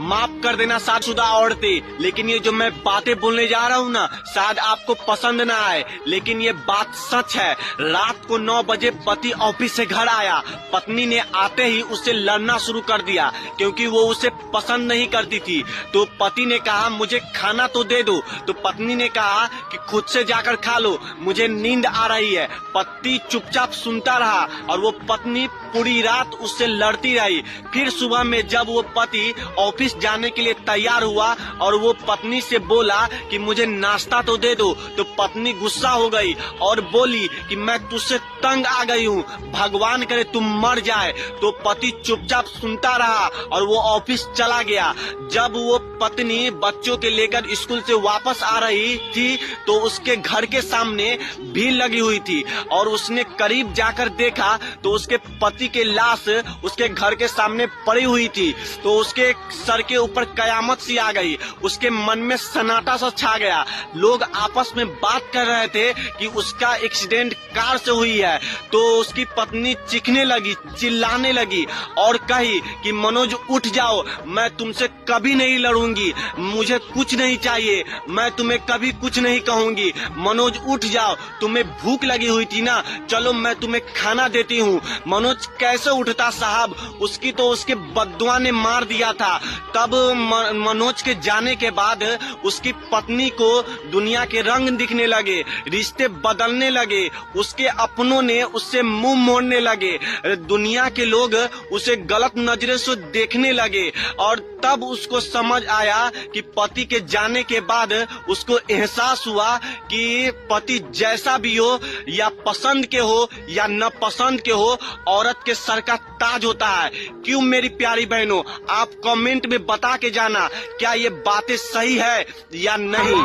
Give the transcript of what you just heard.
माफ कर देना शादीशुदा औरतें, लेकिन ये जो मैं बातें बोलने जा रहा हूँ ना, शायद आपको पसंद ना आए, लेकिन ये बात सच है। रात को 9 बजे पति ऑफिस से घर आया, पत्नी ने आते ही उससे लड़ना शुरू कर दिया क्योंकि वो उसे पसंद नहीं करती थी। तो पति ने कहा मुझे खाना तो दे दो, तो पत्नी ने कहा कि खुद से जाकर खा लो, मुझे नींद आ रही है। पति चुपचाप सुनता रहा और वो पत्नी पूरी रात उससे लड़ती रही। फिर सुबह में जब वो पति ऑफिस जाने के लिए तैयार हुआ और वो पत्नी से बोला कि मुझे नाश्ता तो दे दो, तो पत्नी गुस्सा हो गई और बोली कि मैं तुझसे तंग आ गई हूँ, भगवान करे तुम मर जाए। तो पति चुपचाप सुनता रहा और वो ऑफिस चला गया। जब वो पत्नी बच्चों के लेकर स्कूल से वापस आ रही थी तो उसके घर के सामने भीड़ लगी हुई थी और उसने करीब जाकर देखा तो उसके पति की लाश उसके घर के सामने पड़ी हुई थी। तो उसके सर के ऊपर कयामत सी आ गई, उसके मन में सन्नाटा सा छा गया। लोग आपस में बात कर रहे थे कि उसका एक्सीडेंट कार से हुई है। तो उसकी पत्नी चीखने लगी, चिल्लाने लगी और कही कि मनोज उठ जाओ, मैं तुमसे कभी नहीं लड़ूंगी, मुझे कुछ नहीं चाहिए, मैं तुम्हें कभी कुछ नहीं कहूंगी। मनोज उठ जाओ, तुम्हें भूख लगी हुई थी ना, चलो मैं तुम्हें खाना देती हूँ। मनोज कैसे उठता साहब, उसकी तो उसके बद्दुआ ने मार दिया था। तब मनोज के जाने के बाद उसकी पत्नी को दुनिया के रंग दिखने लगे, रिश्ते बदलने लगे, उसके अपनों ने उससे मुंह मोड़ने लगे, दुनिया के लोग उसे गलत नजरे से देखने लगे। और तब उसको समझ आया कि पति के जाने के बाद उसको एहसास हुआ कि पति जैसा भी हो, या पसंद के हो या न पसंद के हो, औरत के सर का ताज होता है। क्यों मेरी प्यारी बहनों, आप कमेंट में बता के जाना क्या ये बातें सही है या नहीं।